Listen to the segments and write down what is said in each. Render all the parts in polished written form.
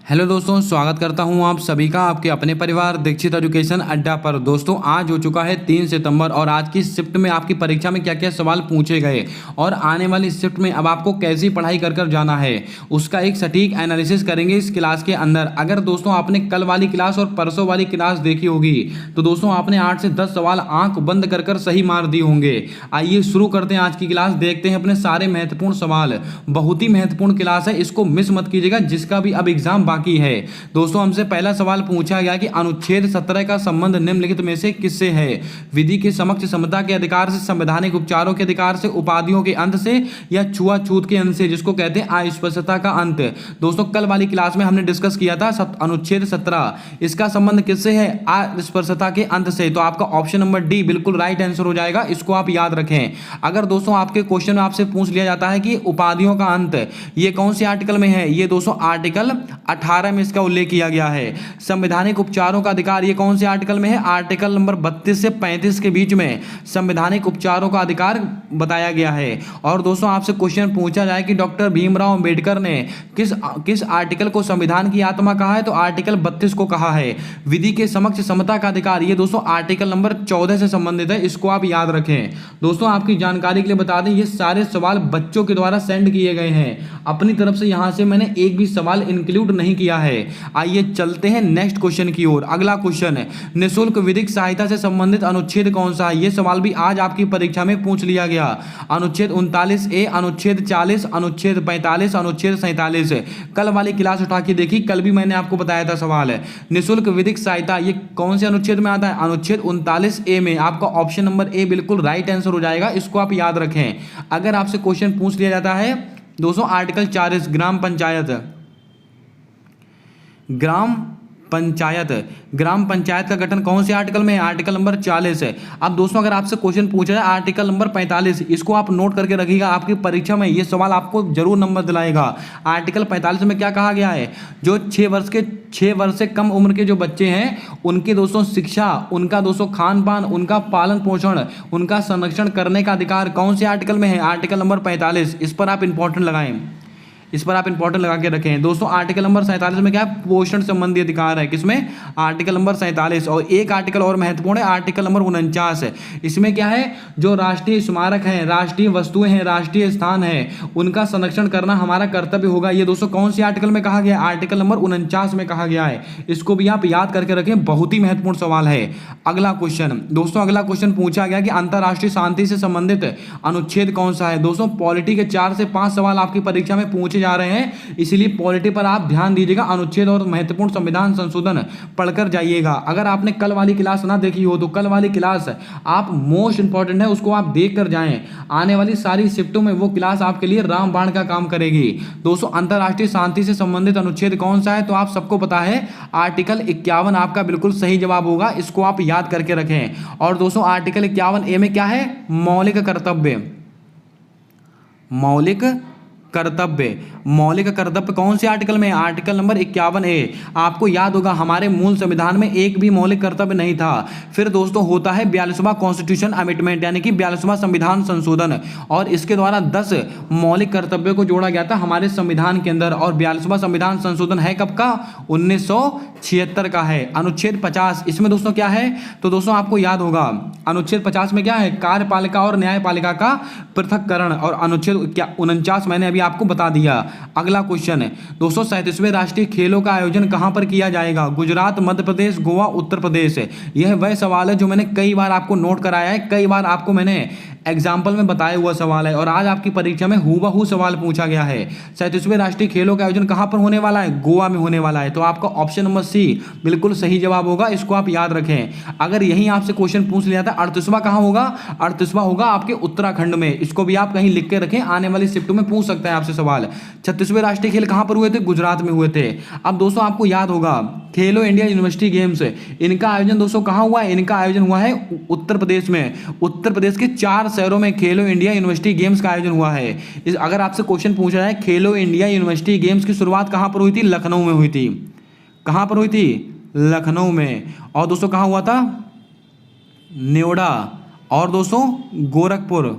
Hello दोस्तों, स्वागत करता हूं आप सभी का आपके अपने परिवार दीक्षित एजुकेशन अड्डा पर। दोस्तों, आज हो चुका है 3 सितंबर और आज की शिफ्ट में आपकी परीक्षा में क्या क्या सवाल पूछे गए और आने वाली शिफ्ट में अब आपको कैसी पढ़ाई कर कर जाना है उसका एक सटीक एनालिसिस करेंगे इस क्लास के अंदर। अगर दोस्तों आपने कल वाली क्लास और परसों वाली क्लास देखी होगी तो दोस्तों आपने 8 से 10 सवाल आंख बंद कर कर सही मार दिए होंगे। आइए शुरू करते हैं आज की क्लास, देखते हैं अपने सारे महत्वपूर्ण सवाल। बहुत ही महत्वपूर्ण क्लास है, इसको मिस मत कीजिएगा जिसका भी अब एग्जाम बाकी है। दोस्तों हमसे पहला सवाल पूछा गया कि अनुच्छेद 17 का संबंध निम्नलिखित में से किससे है? विधि के समक्ष समता के अधिकार से, संवैधानिक उपचारों के अधिकार से, उपाधियों के अंत से या छुआछूत के अंत से, जिसको कहते हैं अस्पृश्यता का अंत। दोस्तों कल वाली क्लास में हमने डिस्कस किया था अनुच्छेद 17, इसका संबंध किससे है? अस्पृश्यता के अंत से। तो आपका ऑप्शन नंबर डी बिल्कुल राइट आंसर हो जाएगा, इसको आप याद रखें। अगर दोस्तों आपके क्वेश्चन में आपसे पूछ लिया जाता है कि उपाधियों का अंत ये कौन से आर्टिकल में है, ये दोस्तों आर्टिकल 18 में इसका उल्लेख किया गया है। संवैधानिक उपचारों का अधिकार ये कौन से आर्टिकल में है? आर्टिकल नंबर 32 से 35 के बीच में संवैधानिक उपचारों का अधिकार बताया गया है। और दोस्तों आपसे क्वेश्चन पूछा जाए कि डॉक्टर भीमराव अंबेडकर ने किस आर्टिकल को संविधान की आत्मा कहा है, तो आर्टिकल 32 को कहा है। विधि के समक्ष समता का अधिकार ये दोस्तों आर्टिकल नंबर 14 से संबंधित है, इसको आप याद रखें। दोस्तों आपकी जानकारी के लिए बता दें, ये सारे सवाल बच्चों के द्वारा सेंड किए गए हैं, अपनी तरफ से यहां से मैंने एक भी सवाल इंक्लूड नहीं किया है। आइए चलते हैं नेक्स्ट क्वेश्चन की ओर। अगला क्वेश्चन है, निःशुल्क विधिक सहायता से संबंधित अनुच्छेद कौन सा है? यह सवाल भी आज आपकी परीक्षा में पूछ लिया गया। अनुच्छेद 39A, अनुच्छेद 40, अनुच्छेद 45, अनुच्छेद 47। कल वाली क्लास उठा के देखी, कल भी मैंने आपको बताया था सवाल है निःशुल्क विधिक सहायता ये कौन से अनुच्छेद में आता है? अनुच्छेद 39A में। आपका ऑप्शन नंबर ए बिल्कुल राइट आंसर हो जाएगा, इसको आप याद रखें। अगर आपसे क्वेश्चन पूछ लिया जाता है दोस्तों आर्टिकल 40 ग्राम पंचायत का गठन कौन से आर्टिकल में है? आर्टिकल नंबर 40 है। अब दोस्तों अगर आपसे क्वेश्चन पूछा जाए आर्टिकल नंबर 45, इसको आप नोट करके रखिएगा, आपकी परीक्षा में ये सवाल आपको जरूर नंबर दिलाएगा। आर्टिकल 45 में क्या कहा गया है? जो 6 वर्ष से कम उम्र के जो बच्चे हैं उनकी दोस्तों शिक्षा, उनका दोस्तों खान पान, उनका पालन पोषण, उनका संरक्षण करने का अधिकार कौन से आर्टिकल में है? Article number 45। इस पर आप इंपॉर्टेंट लगाएं, इस पर आप इंपॉर्टेंट लगा के रखें। दोस्तों आर्टिकल नंबर 47 में क्या है? पोषण संबंधी अधिकार है। किसमें? Article number 47। और एक आर्टिकल और महत्वपूर्ण है, आर्टिकल नंबर 49 है। इसमें क्या है? जो राष्ट्रीय स्मारक हैं, राष्ट्रीय वस्तुएं हैं, राष्ट्रीय स्थान है, उनका संरक्षण करना हमारा कर्तव्य होगा। ये दोस्तों कौन सी आर्टिकल में कहा गया? आर्टिकल नंबर 49 में कहा गया है। इसको भी आप याद करके रखें, बहुत ही महत्वपूर्ण सवाल है। अगला क्वेश्चन दोस्तों, अगला क्वेश्चन पूछा गया कि अंतरराष्ट्रीय शांति से संबंधित अनुच्छेद कौन सा है? दोस्तों पॉलिटी के 4 से 5 सवाल आपकी परीक्षा में पूछे जा रहे हैं, इसलिए पॉलिटी पर आप ध्यान दीजिएगा। अनुच्छेद और महत्वपूर्ण संविधान संशोधन पढ़कर जाइएगा। अगर आपने कल वाली क्लास ना देखी हो तो कल वाली क्लास आप मोस्ट इंपॉर्टेंट है, उसको आप देख कर जाएं। आने वाली सारी शिफ्टों में वो क्लास आपके लिए रामबाण का काम करेगी। दोस्तों अंतरराष्ट्रीय शांति से संबंधित अनुच्छेद कौन सा है? तो आप सबको पता है आर्टिकल 51 आपका बिल्कुल सही जवाब होगा, इसको आप याद करके रखें। और दोस्तों आर्टिकल 51A में क्या है? मौलिक कर्तव्य कौन से आर्टिकल में है? Article number 51A। आपको याद होगा हमारे मूल संविधान में एक भी मौलिक कर्तव्य नहीं था। फिर दोस्तों होता है 42वां कॉन्स्टिट्यूशन अमेंडमेंट, यानी कि 42वां संविधान संशोधन, और इसके द्वारा 10 मौलिक कर्तव्यों को जोड़ा गया था हमारे संविधान के अंदर। और 42वां संविधान संशोधन है कब का? 1976 का है। अनुच्छेद 50 इसमें दोस्तों क्या है? तो दोस्तों आपको याद होगा अनुच्छेद 50 में क्या है? कार्यपालिका और न्यायपालिका का पृथक्करण। और अनुच्छेद 49 मैंने अभी आपको बता दिया। अगला क्वेश्चन है दोस्तों, 37वें राष्ट्रीय खेलों का आयोजन कहां पर किया जाएगा? गुजरात, मध्य प्रदेश, गोवा, उत्तर प्रदेश। यह वह सवाल है जो मैंने कई बार आपको नोट कराया है, कई बार आपको मैंने एग्जाम्पल में बताया हुआ सवाल है, और आज आपकी परीक्षा में हूबहू सवाल पूछा गया है। 37वें राष्ट्रीय खेलों का आयोजन कहां पर होने वाला है? गोवा में होने वाला है। तो आपका ऑप्शन नंबर सी बिल्कुल सही जवाब होगा, इसको आप याद रखें। अगर यही आपसे क्वेश्चन पूछ लिया था 38वां कहां होगा? 38वां होगा आपके उत्तराखंड में। इसको भी आप कहीं लिख के रखें, आने वाली शिफ्ट में पूछ सकता है आपसे सवाल। 36वें राष्ट्रीय खेल कहां पर हुए थे? गुजरात में हुए थे। अब दोस्तों आपको याद होगा खेलो इंडिया यूनिवर्सिटी गेम्स, इनका आयोजन दोस्तों कहां हुआ है? इनका आयोजन हुआ है उत्तर प्रदेश में। उत्तर प्रदेश के 4 शहरों में खेलो इंडिया यूनिवर्सिटी गेम्स का आयोजन हुआ है। अगर आपसे क्वेश्चन पूछा जाए खेलो इंडिया यूनिवर्सिटी गेम्स की शुरुआत कहां पर हुई थी? लखनऊ में हुई थी। कहां पर हुई थी? लखनऊ में। और दोस्तों कहां हुआ था? नोएडा और दोस्तों गोरखपुर।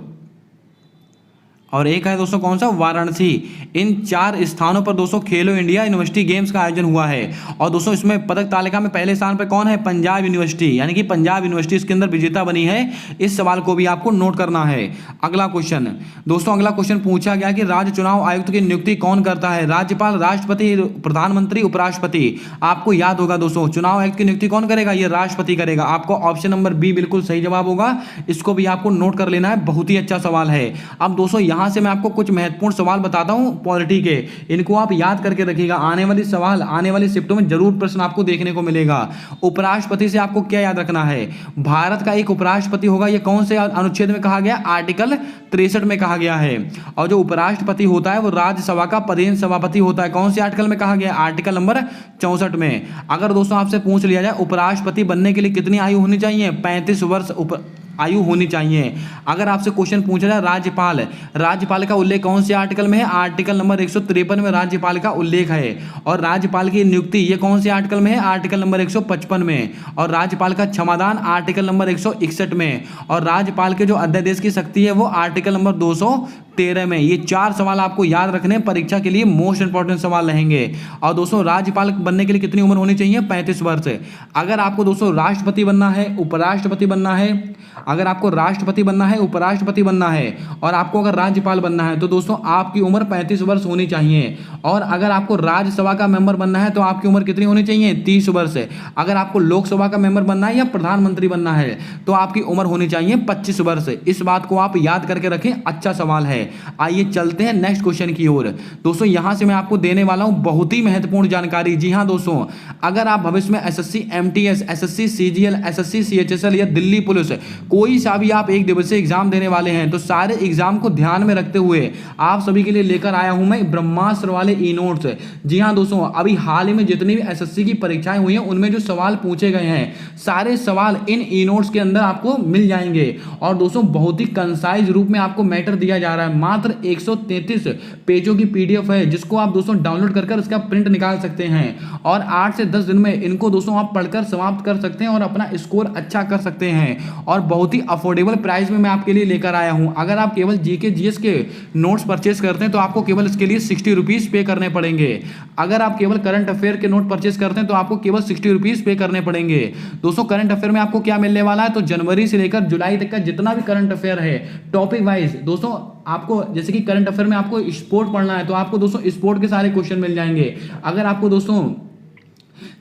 और एक है दोस्तों कौन सा, वाराणसी। इन 4 स्थानों पर दोस्तों खेलो इंडिया यूनिवर्सिटी गेम्स का आयोजन हुआ है। और दोस्तों इसमें पदक तालिका में पहले स्थान पर कौन है, पंजाब यूनिवर्सिटी, यानी कि पंजाब यूनिवर्सिटी इसके अंदर विजेता बनी है। इस सवाल को भी आपको नोट करना है। अगला क्वेश्चन दोस्तों, अगला क्वेश्चन पूछा गया कि राज्य चुनाव आयुक्त की नियुक्ति कौन करता है, राज्यपाल, राष्ट्रपति, प्रधानमंत्री, उपराष्ट्रपति। आपको याद होगा दोस्तों, चुनाव आयुक्त की नियुक्ति कौन करेगा, ये राष्ट्रपति करेगा। आपको ऑप्शन नंबर बी बिल्कुल सही जवाब होगा, इसको भी आपको नोट कर लेना है, बहुत ही अच्छा सवाल है। अब दोस्तों यहां से मैं आपको कुछ महत्वपूर्ण सवाल बताता हूं पॉलिटी के, इनको आप याद करके रखिएगा। आने वाली सवाल, आने वाली शिफ्टों में जरूर प्रश्न आपको देखने को मिलेगा। उपराष्ट्रपति से आपको क्या याद रखना है, भारत का एक उपराष्ट्रपति होगा। यह कौन से अनुच्छेद में कहा गया, आर्टिकल 63 में कहा गया है। और जो उपराष्ट्रपति होता है वो राज्यसभा का पदेन सभापति होता है। कौन से आर्टिकल में कहा गया, आर्टिकल नंबर 64 में। अगर दोस्तों आपसे पूछ लिया जाए उपराष्ट्रपति बनने के लिए कितनी आयु होनी चाहिए, 35 वर्ष आयु होनी चाहिए। अगर आपसे क्वेश्चन पूछा जाए राज्यपाल, राज्यपाल का उल्लेख कौन से आर्टिकल में है, आर्टिकल नंबर 153 में राज्यपाल का उल्लेख है। और राज्यपाल की नियुक्ति ये कौन से आर्टिकल में है, आर्टिकल नंबर 155 में। और राज्यपाल का क्षमादान आर्टिकल नंबर 161 में। और राज्यपाल के जो अध्यादेश की शक्ति है वो आर्टिकल नंबर 213 में। ये 4 सवाल आपको याद रखने, परीक्षा के लिए मोस्ट इंपॉर्टेंट सवाल रहेंगे। और दोस्तों राज्यपाल बनने के लिए कितनी उम्र होनी चाहिए, 35 वर्ष। अगर आपको दोस्तों राष्ट्रपति बनना है, उपराष्ट्रपति बनना है, अगर आपको राष्ट्रपति बनना है, उपराष्ट्रपति बनना है और आपको अगर राज्यपाल बनना है तो दोस्तों आपकी उम्र 35 वर्ष होनी चाहिए। और अगर आपको राज्यसभा का मेंबर बनना है तो आपकी उम्र कितनी होनी चाहिए, 30 वर्ष। अगर आपको लोकसभा का मेंबर बनना है या प्रधानमंत्री बनना है तो आपकी उम्र होनी चाहिए 25 वर्ष। इस बात को आप याद करके रखें, अच्छा सवाल है। आइए चलते हैं नेक्स्ट क्वेश्चन की ओर। दोस्तों यहां से मैं आपको देने वाला हूं बहुत ही महत्वपूर्ण जानकारी। जी हां दोस्तों, अगर आप भविष्य में SSC MTS, SSC CGL, SSC CHSL या दिल्ली पुलिस कोई सा भी आप एक दिवसीय एग्जाम देने वाले हैं तो सारे एग्जाम को ध्यान में रखते हुए आप सभी के लिए लेकर आया हूं मैं ब्रह्मास्त्र वाले ई नोट्स। जी हां दोस्तों, अभी हाल ही में जितनी भी एसएससी की परीक्षाएं हुई हैं उनमें जो सवाल पूछे गए हैं सारे सवाल इन ई नोट्स के अंदर आपको मिल जाएंगे। और दोस्तों बहुत ही कंसाइज रूप में आपको मैटर दिया जा रहा है। मात्र 133 पेजों की पीडीएफ है जिसको आप दोस्तों डाउनलोड कर इसका प्रिंट निकाल सकते हैं और 8 से 10 दिन में इनको दोस्तों आप पढ़कर समाप्त कर सकते हैं और अपना स्कोर अच्छा कर सकते हैं। और बहुत ही अफोर्डेबल प्राइस में मैं आपके लिए लेकर आया हूं। अगर आप केवल जीके जीएस के नोट्स परचेस करते हैं तो आपको केवल इसके लिए 60 रुपीज पे करने पड़ेंगे। अगर आप केवल करंट अफेयर के नोट परचेस करते हैं तो आपको केवल 60 रुपीज पे करने पड़ेंगे। दोस्तों करंट अफेयर में आपको क्या मिलने वाला है, तो जनवरी से लेकर जुलाई तक का जितना भी करंट अफेयर है टॉपिक वाइज, दोस्तों आपको जैसे कि करंट अफेयर में आपको स्पोर्ट पढ़ना है तो आपको दोस्तों स्पोर्ट के सारे क्वेश्चन मिल जाएंगे। अगर आपको दोस्तों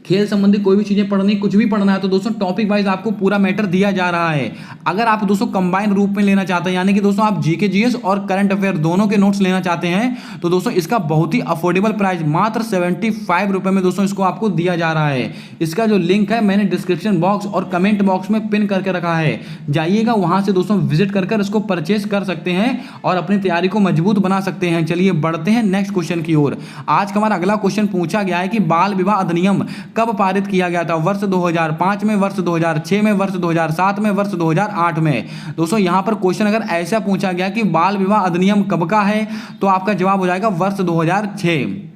खेल संबंधी कोई भी चीजें पढ़नी, कुछ भी पढ़ना है तो दोस्तों टॉपिक वाइज आपको पूरा मैटर दिया जा रहा है। अगर आप दोस्तों कंबाइन रूप में लेना चाहते हैं यानी कि दोस्तों आप जीके जीएस और करंट अफेयर दोनों के नोट्स लेना चाहते हैं तो दोस्तों इसका बहुत ही अफोर्डेबल प्राइस मात्र 75 रुपए में दोस्तों इसको आपको दिया जा रहा है। इसका जो लिंक है मैंने डिस्क्रिप्शन बॉक्स और कमेंट बॉक्स में पिन करके रखा है, जाइएगा वहां से दोस्तों विजिट कर इसको परचेस कर सकते हैं और अपनी तैयारी को मजबूत बना सकते हैं। चलिए बढ़ते हैं नेक्स्ट क्वेश्चन की ओर। आज का हमारा अगला क्वेश्चन पूछा गया है कि बाल विवाह अधिनियम कब पारित किया गया था, वर्ष 2005 में, वर्ष 2006 में, वर्ष 2007 में, वर्ष 2008 में। दोस्तों यहां पर क्वेश्चन अगर ऐसा पूछा गया कि बाल विवाह अधिनियम कब का है तो आपका जवाब हो जाएगा वर्ष 2006।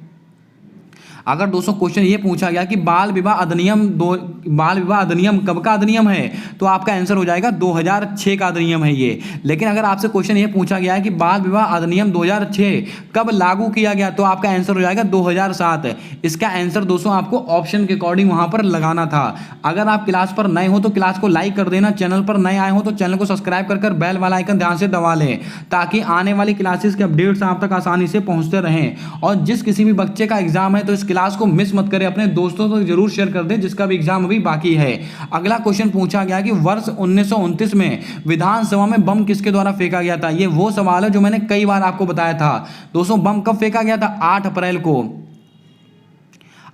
अगर दोस्तों क्वेश्चन ये पूछा गया कि बाल विवाह अधिनियम कब का अधिनियम है तो आपका आंसर हो जाएगा 2006 का अधिनियम है ये। लेकिन अगर आपसे क्वेश्चन ये पूछा गया है कि बाल विवाह अधिनियम 2006 कब लागू किया गया तो आपका आंसर हो जाएगा 2007। इसका आंसर दोस्तों आपको ऑप्शन के अकॉर्डिंग वहां पर लगाना था। अगर आप क्लास पर नए हो तो क्लास को लाइक कर देना, चैनल पर नए आए हो तो चैनल को सब्सक्राइब कर बेल वाला आइकन ध्यान से दबा लें ताकि आने वाली क्लासेस के अपडेट्स आप तक आसानी से पहुंचते रहें। और जिस किसी भी बच्चे का एग्जाम है तो इस क्लास को मिस मत करें, अपने दोस्तों को जरूर शेयर कर दें जिसका भी एग्जाम अभी बाकी है। अगला क्वेश्चन पूछा गया कि वर्ष 1929 में विधानसभा में बम किसके द्वारा फेंका गया था। ये वो सवाल है जो मैंने कई बार आपको बताया था। दोस्तों बम कब फेंका गया था, 8 अप्रैल को,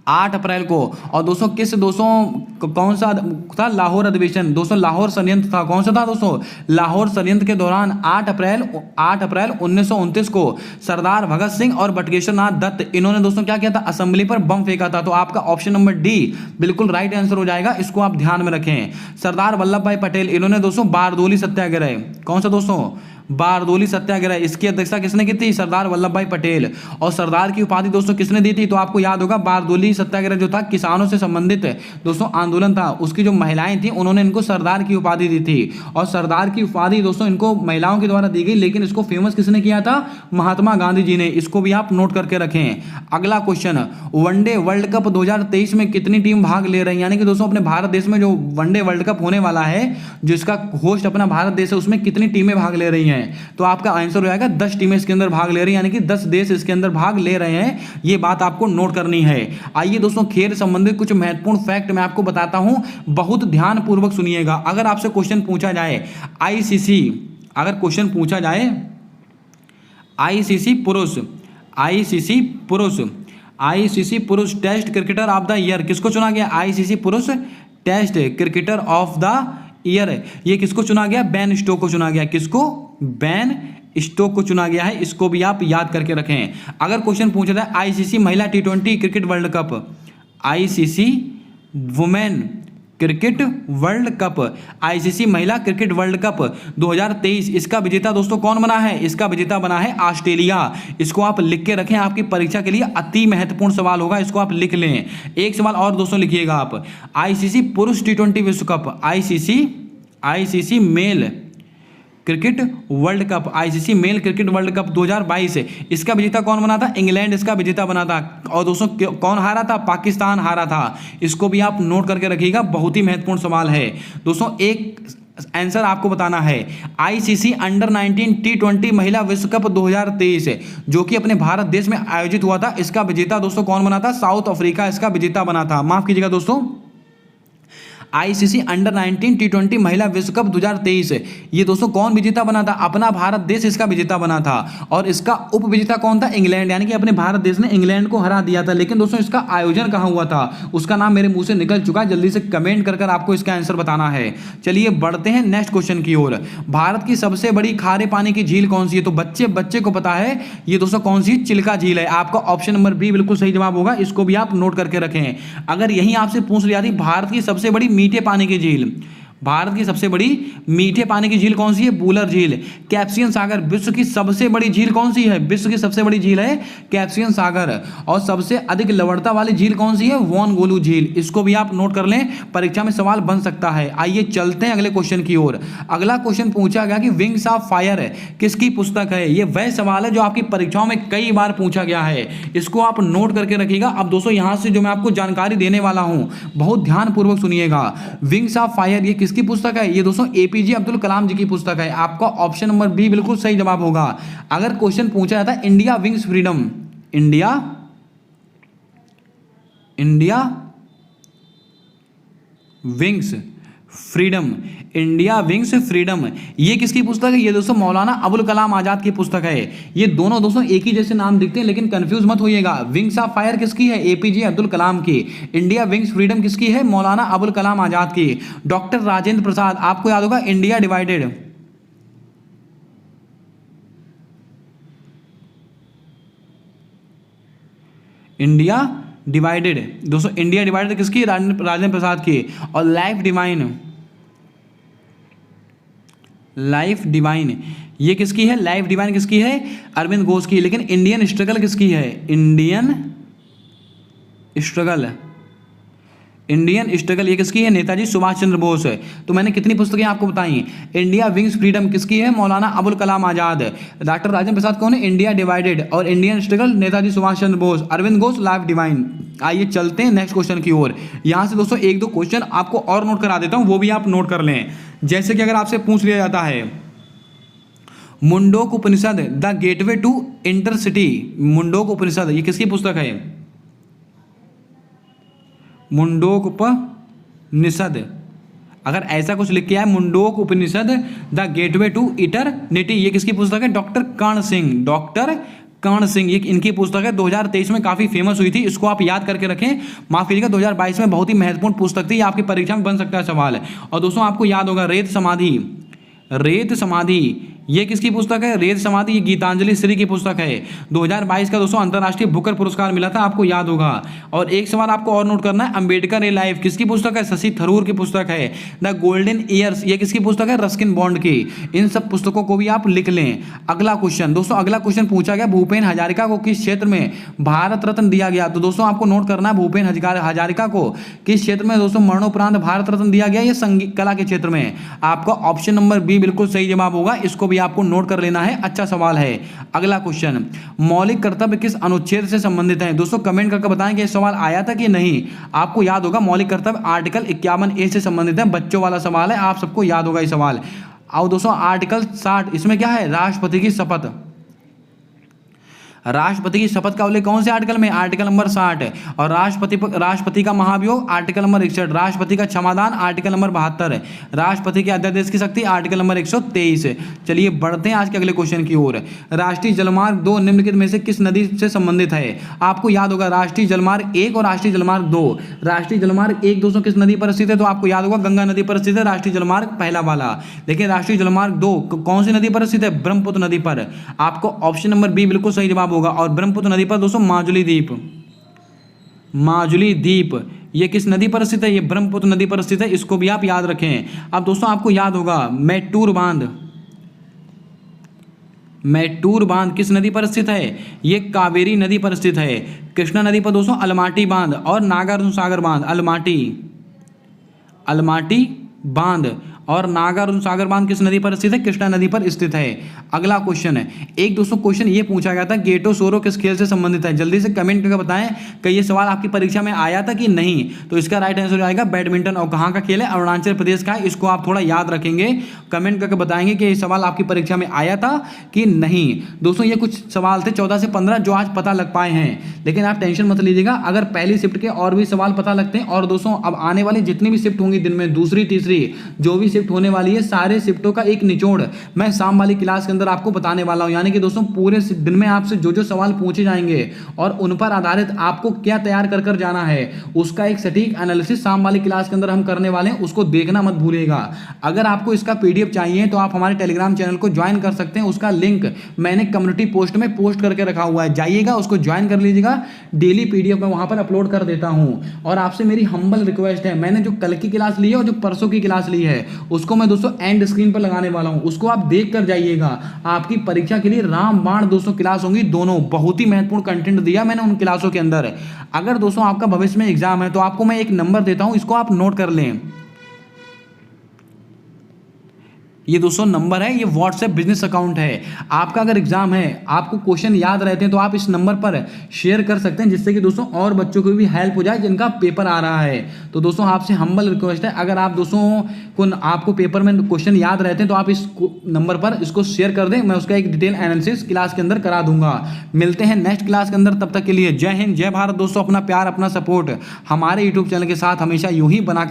8 अप्रैल को। और दोस्तों किस दोस्तों कौन सा था, लाहौर अधिवेशन, दोस्तों लाहौर षड्यंत्र था। कौन सा था दोस्तों, लाहौर षड्यंत्र के दौरान 8 अप्रैल 1929 को सरदार भगत सिंह और बटुकेश्वर नाथ दत्त इन्होंने दोस्तों क्या किया था, असेंबली पर बम फेंका था। तो आपका ऑप्शन नंबर डी बिल्कुल राइट आंसर हो जाएगा, इसको आप ध्यान में रखें। सरदार वल्लभ भाई पटेल इन्होंने दोस्तों बारदोली सत्याग्रह, कौन सा दोस्तों, बारदोली सत्याग्रह, इसकी अध्यक्षता किसने की थी? सरदार वल्लभ भाई पटेल। और सरदार की उपाधि दोस्तों किसने दी थी? तो आपको याद होगा बारदोली सत्याग्रह जो था किसानों से संबंधित दोस्तों आंदोलन था, उसकी जो महिलाएं थी उन्होंने इनको सरदार की उपाधि दी थी। और सरदार की उपाधि दोस्तों इनको महिलाओं के द्वारा दी गई, लेकिन इसको फेमस किसने किया था? महात्मा गांधी जी ने। इसको भी आप नोट करके रखें। अगला क्वेश्चन, वनडे वर्ल्ड कप 2023 में कितनी टीम भाग ले रही है? यानी कि दोस्तों अपने भारत देश में जो वनडे वर्ल्ड कप होने वाला है, जिसका होस्ट अपना भारत देश है, उसमें कितनी टीमें भाग ले रही हैं? तो आपका आंसर हो जाएगा 10 टीमें इसके अंदर भाग ले रही हैं, यानी कि 10 देश इसके अंदर भाग ले रहे हैं। ये बात आपको नोट करनी है। आइए दोस्तों खेल संबंधित कुछ महत्वपूर्ण फैक्ट मैं आपको बताता हूं, बहुत ध्यानपूर्वक सुनिएगा। अगर आपसे क्वेश्चन पूछा जाए आईसीसी, अगर क्वेश्चन पूछा जाए आईसीसी पुरुष test cricketer of the year किसको चुना गया? आईसीसी पुरुष test cricketer of the year, ये किसको चुना गया? बेन स्टोक को चुना गया। किसको? बेन स्टोक को चुना गया है। इसको भी आप याद करके रखें। अगर क्वेश्चन पूछा जाए आईसीसी महिला T20 cricket world cup, ICC women cricket world cup, ICC महिला क्रिकेट वर्ल्ड कप 2023, इसका विजेता दोस्तों कौन बना है? इसका विजेता बना है ऑस्ट्रेलिया। इसको आप लिख के रखें, आपकी परीक्षा के लिए अति महत्वपूर्ण सवाल होगा, इसको आप लिख लें। एक सवाल और दोस्तों लिखिएगा आप, आईसीसी पुरुष T20 विश्व cup, ICC male cricket world cup, ICC male cricket world cup 2022, इसका विजेता कौन बना था? इंग्लैंड इसका विजेता बना था। और दोस्तों कौन हारा था? पाकिस्तान हारा था। इसको भी आप नोट करके रखिएगा, बहुत ही महत्वपूर्ण सवाल है। दोस्तों एक आंसर आपको बताना है, आईसीसी अंडर 19 T20 महिला विश्व कप 2023 जो कि अपने भारत देश में आयोजित हुआ था, इसका विजेता दोस्तों कौन बना था? साउथ अफ्रीका इसका विजेता बना था। माफ कीजिएगा दोस्तों, आईसीसी अंडर 19 T20 महिला विश्व कप 2023, ये दोस्तों कौन विजेता बना था? अपना भारत देश इसका विजेता बना था। और इसका उप विजेता कौन था? इंग्लैंड, यानी कि अपने भारत देश ने इंग्लैंड को हरा दिया था। लेकिन दोस्तों इसका आयोजन कहाँ हुआ था? उसका नाम मेरे मुंह से निकल चुका है, जल्दी से कमेंट कर आपको इसका आंसर बताना है। चलिए बढ़ते हैं नेक्स्ट क्वेश्चन की ओर। भारत की सबसे बड़ी खारे पानी की झील कौन सी है? तो बच्चे को पता है, ये दोस्तों कौन सी? चिल्का झील है। आपका ऑप्शन नंबर बी बिल्कुल सही जवाब होगा, इसको भी आप नोट करके रखें। अगर यही आपसे पूछ लिया थी भारत की सबसे बड़ी मीठे पानी की झील, भारत की सबसे बड़ी मीठे पानी की झील कौन सी है? बूलर झील। कैस्पियन सागर, विश्व की सबसे बड़ी झील कौन सी है? विश्व की सबसे बड़ी झील है कैस्पियन सागर। और सबसे अधिक लवणता वाली झील कौन सी है? वोनगोलू झील। इसको भी आप नोट कर लें, परीक्षा में सवाल बन सकता है। आइए चलते हैं अगले क्वेश्चन की ओर। अगला क्वेश्चन पूछा गया कि विंग्स ऑफ फायर किसकी पुस्तक है? ये वह सवाल है जो आपकी परीक्षाओं में कई बार पूछा गया है, इसको आप नोट करके रखिएगा। अब दोस्तों यहां से जो मैं आपको जानकारी देने वाला हूं, बहुत ध्यानपूर्वक सुनिएगा। विंग्स ऑफ फायर ये किसकी पुस्तक है? ये दोस्तों एपीजे अब्दुल कलाम जी की पुस्तक है। आपका ऑप्शन नंबर बी बिल्कुल सही जवाब होगा। अगर क्वेश्चन पूछा जाता है India wings freedom, India wings freedom, ये किसकी पुस्तक है? ये दोस्तों मौलाना अबुल कलाम आजाद की पुस्तक है। ये दोनों दोस्तों एक ही जैसे नाम दिखते हैं, लेकिन कंफ्यूज मत होइएगा। विंग्स ऑफ फायर किसकी है? एपीजे अब्दुल कलाम की। इंडिया विंग्स फ्रीडम किसकी है? मौलाना अबुल कलाम आजाद की। डॉक्टर राजेंद्र प्रसाद, आपको याद होगा इंडिया डिवाइडेड, दोस्तों इंडिया डिवाइडेड किसकी? राजेंद्र प्रसाद की। और लाइफ डिवाइन ये किसकी है? लाइफ डिवाइन किसकी है? अरविंद घोष की। लेकिन इंडियन स्ट्रगल किसकी है? इंडियन स्ट्रगल ये किसकी है? नेताजी सुभाष चंद्र बोस है। तो मैंने कितनी पुस्तकें आपको बताई? इंडिया विंग्स फ्रीडम किसकी है? मौलाना अबुल कलाम आजाद। डॉक्टर राजेंद्र प्रसाद कौन है? India divided. और Indian struggle Netaji Subhash Chandra Bose. Aurobindo Ghosh life divine. आइए चलते हैं नेक्स्ट क्वेश्चन की ओर। यहां से दोस्तों एक दो क्वेश्चन आपको और नोट करा देता हूं, वो भी आप नोट कर लें। जैसे कि अगर आपसे पूछ लिया जाता है मुंडोक उपनिषद द गेटवे टू इंटरसिटी, मुंडोक उपनिषद ये किसकी पुस्तक है? मुंडोक उपनिषद, अगर ऐसा कुछ लिख के आए मुंडोक उपनिषद द गेटवे टू इटरनिटी, ये किसकी पुस्तक है? डॉक्टर कर्ण सिंह, ये इनकी पुस्तक है। 2023 में काफी फेमस हुई थी, इसको आप याद करके रखें। माफ कीजिएगा 2022 में बहुत ही महत्वपूर्ण पुस्तक थी, आपकी परीक्षा में बन सकता है सवाल। और दोस्तों आपको याद होगा रेत समाधि ये किसकी पुस्तक है? रेत समाधि, ये गीतांजलि श्री की पुस्तक है। 2022 का दोस्तों अंतर्राष्ट्रीय बुकर पुरस्कार मिला था, आपको याद होगा। और एक सवाल आपको और नोट करना है, अंबेडकर ए लाइफ किसकी पुस्तक है? शशि थरूर की पुस्तक है। द गोल्डन ईयर्स ये किसकी पुस्तक है? रस्किन बॉन्ड की। इन सब पुस्तकों को भी आप लिख लें। अगला क्वेश्चन दोस्तों, अगला क्वेश्चन पूछा गया, भूपेन हजारिका को किस क्षेत्र में भारत रत्न दिया गया? तो दोस्तों आपको नोट करना है, भूपेन हजारिका को किस क्षेत्र में दोस्तों मरणोपरांत भारत रत्न दिया गया? ये संगीत कला के क्षेत्र में। आपका ऑप्शन नंबर बी बिल्कुल सही जवाब होगा, इसको भी आपको नोट कर लेना है। अच्छा सवाल है। अगला क्वेश्चन, मौलिक कर्तव्य किस अनुच्छेद से संबंधित है? दोस्तों कमेंट करके बताएं कि सवाल आया था कि नहीं। आपको याद होगा मौलिक कर्तव्य आर्टिकल 51A से संबंधित है, बच्चों वाला सवाल है, आप सबको याद होगा ये सवाल। आओ दोस्तों आर्टिकल 60, इसमें क्या है? राष्ट्रपति की शपथ। राष्ट्रपति की शपथ का उल्लेख कौन से आर्टिकल में? Article number 60। और राष्ट्रपति का महाभियोग आर्टिकल नंबर 61। राष्ट्रपति का क्षमादान आर्टिकल नंबर 72। राष्ट्रपति के अध्यादेश की शक्ति आर्टिकल नंबर 123। चलिए बढ़ते हैं आज के अगले क्वेश्चन की ओर। राष्ट्रीय जलमार्ग 2 निम्नलिखित में से किस नदी से संबंधित है? आपको याद होगा राष्ट्रीय जलमार्ग 1 और राष्ट्रीय जलमार्ग 2। राष्ट्रीय जलमार्ग 1 दोस्तों किस नदी पर स्थित है? तो आपको याद होगा गंगा नदी पर स्थित है राष्ट्रीय जलमार्ग पहला वाला। देखिए राष्ट्रीय जलमार्ग 2 कौन सी नदी पर स्थित है? ब्रह्मपुत्र नदी पर। आपको ऑप्शन नंबर बी बिल्कुल सही जवाब होगा। और ब्रह्मपुत्र नदी पर दोस्तों माजुली द्वीप, माजुली द्वीप ये किस नदी पर स्थित है? ये ब्रह्मपुत्र नदी पर स्थित है, इसको भी आप याद रखें। अब दोस्तों आपको याद होगा मैटूर बांध, मैटूर बांध किस नदी पर स्थित है? ये कावेरी नदी पर स्थित है। कृष्णा नदी पर दोस्तों अलमाटी बांध और नागार्जुन सागर बांध, अलमाटी बांध और नागार्जुन सागर बांध किस नदी पर स्थित है? कृष्णा नदी पर स्थित है। अगला क्वेश्चन है, एक दोस्तों क्वेश्चन ये पूछा गया था, गेटो सोरो किस खेल से संबंधित है? जल्दी से कमेंट करके बताएं कि ये सवाल आपकी परीक्षा में आया था कि नहीं। तो इसका राइट आंसर आएगा बैडमिंटन। और कहाँ का खेल है? अरुणाचल प्रदेश का है, इसको आप थोड़ा याद रखेंगे। कमेंट करके बताएंगे कि ये सवाल आपकी परीक्षा में आया था कि नहीं। दोस्तों ये कुछ सवाल थे 14 से 15 जो आज पता लग पाए हैं, लेकिन आप टेंशन मत लीजिएगा, अगर पहली शिफ्ट के और भी सवाल पता लगते हैं। और दोस्तों अब आने वाली जितनी भी शिफ्ट होंगी दिन में, दूसरी तीसरी जो भी शिफ्ट होने वाली है, सारे शिफ्टों का एक निचोड़ मैं शाम वाली क्लास के अंदर आपको बताने वाला हूं। यानी कि दोस्तों पूरे दिन में आपसे जो जो सवाल पूछे जाएंगे और उन पर आधारित आपको क्या तैयार कर जाना है, उसका एक सटीक एनालिसिस शाम वाली क्लास के अंदर हम करने वाले हैं, उसको देखना मत भूलिएगा। अगर आपको इसका पीडीएफ चाहिए तो आप हमारे टेलीग्राम चैनल को ज्वाइन कर सकते हैं, उसका लिंक मैंने कम्युनिटी पोस्ट में पोस्ट करके रखा हुआ है, जाइएगा उसको ज्वाइन कर लीजिएगा। डेली पीडीएफ मैं वहां पर अपलोड कर देता हूं। और आपसे मेरी हम्बल रिक्वेस्ट है, मैंने जो कल की क्लास ली है और जो परसों की क्लास ली है उसको मैं दोस्तों एंड स्क्रीन पर लगाने वाला हूं, उसको आप देख कर जाइएगा। आपकी परीक्षा के लिए रामबाण दोस्तों क्लास होंगी, दोनों बहुत ही महत्वपूर्ण कंटेंट दिया मैंने उन क्लासों के अंदर। अगर दोस्तों आपका भविष्य में एग्जाम है तो आपको मैं एक नंबर देता हूं, इसको आप नोट कर लें। ये दोस्तों नंबर है, ये व्हाट्सएप बिजनेस अकाउंट है। आपका अगर एग्जाम है, आपको क्वेश्चन याद रहते हैं तो आप इस नंबर पर शेयर कर सकते हैं, जिससे कि दोस्तों और बच्चों को भी हेल्प हो जाए जिनका पेपर आ रहा है। तो दोस्तों आपसे हम्बल रिक्वेस्ट है, अगर आप दोस्तों को आपको पेपर में क्वेश्चन याद रहते हैं तो आप इस नंबर पर इसको शेयर कर दें, मैं उसका एक डिटेल एनालिसिस क्लास के अंदर करा दूंगा। मिलते हैं नेक्स्ट क्लास के अंदर, तब तक के लिए जय हिंद जय भारत दोस्तों। अपना प्यार अपना सपोर्ट हमारे यूट्यूब चैनल के साथ हमेशा यूं ही बनाकर